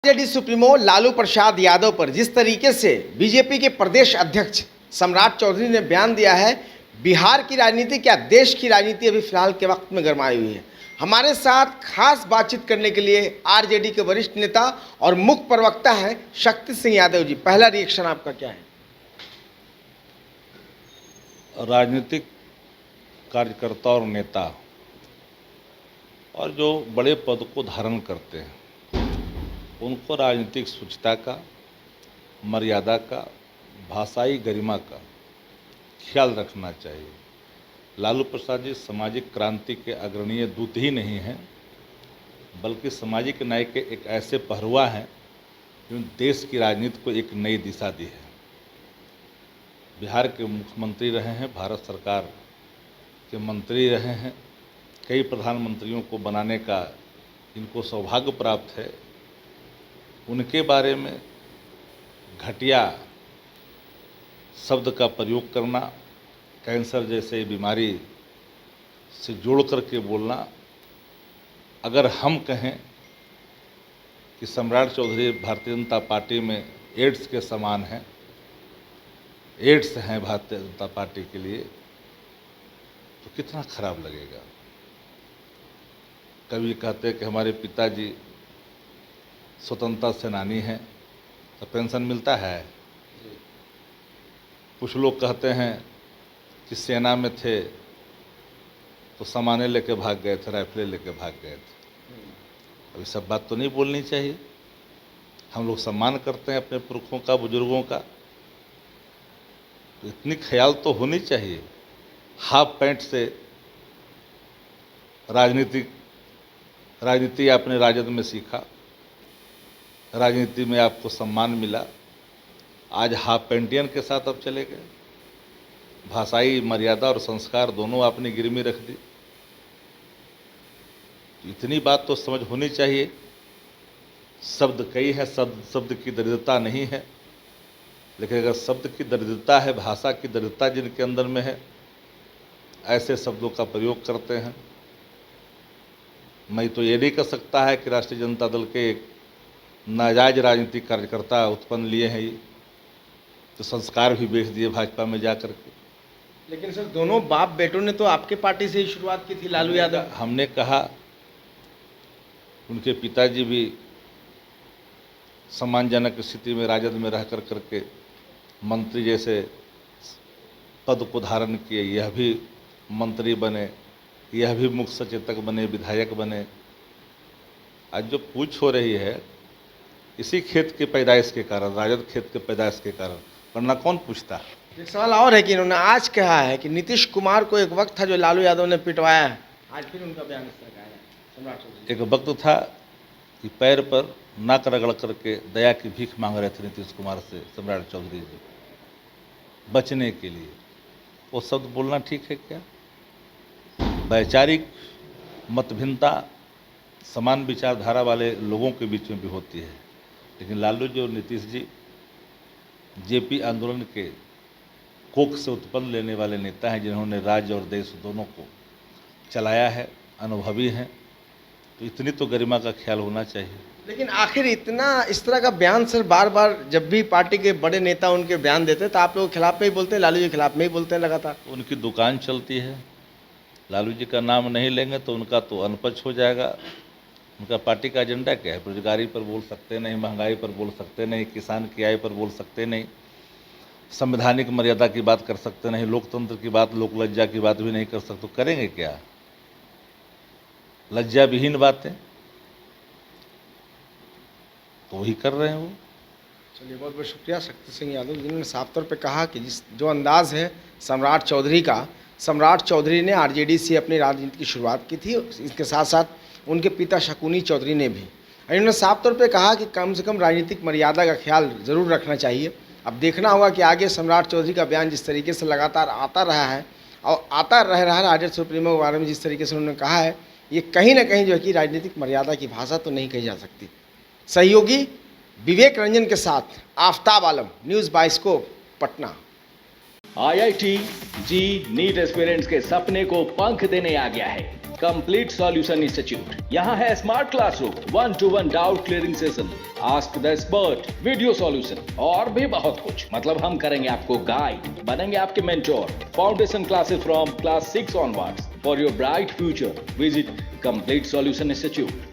RJD supremo Lalu Prasad Yadav पर जिस तरीके से बीजेपी के प्रदेश अध्यक्ष सम्राट चौधरी ने बयान दिया है, बिहार की राजनीति क्या देश की राजनीति अभी फिलहाल के वक्त में गरमाई हुई है। हमारे साथ खास बातचीत करने के लिए आरजेडी के वरिष्ठ नेता और मुख्य प्रवक्ता हैं शक्ति सिंह यादव जी। पहला रिएक्शन आपका क्या है? राजनीतिक कार्यकर्ता और नेता और जो बड़े पद को धारण करते हैं उनको राजनीतिक शुचिता का, मर्यादा का, भाषाई गरिमा का ख्याल रखना चाहिए। लालू प्रसाद जी सामाजिक क्रांति के अग्रणीय दूत ही नहीं हैं, बल्कि सामाजिक न्याय के एक ऐसे पहरुआ हैं जिन्होंने देश की राजनीति को एक नई दिशा दी है। बिहार के मुख्यमंत्री रहे हैं, भारत सरकार के मंत्री रहे हैं, कई प्रधानमंत्रियों को बनाने का इनको सौभाग्य प्राप्त है। उनके बारे में घटिया शब्द का प्रयोग करना, कैंसर जैसे बीमारी से जोड़ करके बोलना, अगर हम कहें कि सम्राट चौधरी भारतीय जनता पार्टी में एड्स के समान हैं, एड्स हैं भारतीय जनता पार्टी के लिए, तो कितना खराब लगेगा। कभी कहते हैं कि हमारे पिताजी स्वतंत्रता सेनानी हैं, तो पेंशन मिलता है। कुछ लोग कहते हैं कि सेना में थे तो सामाने लेके भाग गए थे, राइफलें लेके भाग गए थे। अभी सब बात तो नहीं बोलनी चाहिए। हम लोग सम्मान करते हैं अपने पुरखों का, बुजुर्गों का, तो इतनी ख्याल तो होनी चाहिए। हाफ पैंट से राजनीति आपने राजद में सीखा, राजनीति में आपको सम्मान मिला, आज हाफ पेंटियन के साथ अब चले गए। भाषाई मर्यादा और संस्कार दोनों आपने गिरमी रख दी। इतनी बात तो समझ होनी चाहिए। शब्द कई है, शब्द की दरिद्रता नहीं है, लेकिन अगर शब्द की दरिद्रता है, भाषा की दरिद्रता जिनके अंदर में है, ऐसे शब्दों का प्रयोग करते हैं। मैं तो ये नहीं कह सकता है कि राष्ट्रीय जनता दल के एक नाजायज राजनीतिक कार्यकर्ता उत्पन्न लिए हैं, ये तो संस्कार भी बेच दिए भाजपा में जा कर के। लेकिन सर, दोनों बाप बेटों ने तो आपके पार्टी से ही शुरुआत की थी, लालू यादव। हमने कहा उनके पिताजी भी सम्मानजनक स्थिति में राजद में रह करके मंत्री जैसे पद को धारण किए, यह भी मंत्री बने, यह भी मुख्य सचेतक बने, विधायक बने। आज जो पूछ हो रही है इसी खेत के पैदाइश के कारण, राजद खेत के पैदाइश के कारण, वरना कौन पूछता। एक सवाल और है कि इन्होंने आज कहा है कि नीतीश कुमार को एक वक्त था जो लालू यादव ने पिटवाया है, आज फिर उनका बयान इस तरह का है। सम्राट चौधरी एक वक्त था कि पैर पर नाक रगड़ करके दया की भीख मांग रहे थे नीतीश कुमार से सम्राट चौधरी जी बचने के लिए। वो शब्द बोलना ठीक है क्या? वैचारिक मतभिन्नता समान विचारधारा वाले लोगों के बीच में भी होती है, लेकिन लालू जी और नीतीश जी जेपी आंदोलन के कोख से उत्पन्न लेने वाले नेता हैं, जिन्होंने राज्य और देश दोनों को चलाया है, अनुभवी हैं, तो इतनी तो गरिमा का ख्याल होना चाहिए। लेकिन आखिर इतना इस तरह का बयान सर बार बार जब भी पार्टी के बड़े नेता उनके बयान देते हैं तो आप लोग खिलाफ में ही बोलते हैं, लालू जी खिलाफ में ही बोलते हैं लगातार। उनकी दुकान चलती है, लालू जी का नाम नहीं लेंगे तो उनका तो अनपच हो जाएगा। उनका पार्टी का एजेंडा क्या है? बेरोजगारी पर बोल सकते नहीं, महंगाई पर बोल सकते नहीं, किसान की आय पर बोल सकते नहीं, संवैधानिक मर्यादा की बात कर सकते नहीं, लोकतंत्र की बात, लोक लज्जा की बात भी नहीं कर सकते। तो करेंगे क्या? लज्जा विहीन बातें तो वही कर रहे हैं वो। चलिए, बहुत बहुत शुक्रिया शक्ति सिंह यादव, जिन्होंने साफ तौर पे कहा कि जो अंदाज है सम्राट चौधरी का, सम्राट चौधरी ने आरजेडी से अपनी राजनीति की शुरुआत की थी, इसके साथ साथ उनके पिता शकुनी चौधरी ने भी। इन्होंने साफ तौर पे कहा कि कम से कम राजनीतिक मर्यादा का ख्याल ज़रूर रखना चाहिए। अब देखना होगा कि आगे सम्राट चौधरी का बयान जिस तरीके से लगातार आता रहा है और आता रह रहा है आरजेडी सुप्रीमो के बारे में, जिस तरीके से उन्होंने कहा है, ये कहीं ना कहीं जो है कि राजनीतिक मर्यादा की भाषा तो नहीं कही जा सकती। सहयोगी विवेक रंजन के साथ आफ्ताब आलम, न्यूज़ बाइस्कोप, पटना। IIT जी नीट एस्पिरेंट्स के सपने को पंख देने आ गया है। Complete solution institute. यहाँ है smart classroom, 1-to-1 doubt clearing session, ask the expert, video solution और भी बहुत कुछ। मतलब हम करेंगे आपको गाइड, बनेंगे आपके mentor. Foundation classes from class 6 onwards। For your bright future, visit Complete Solution Institute.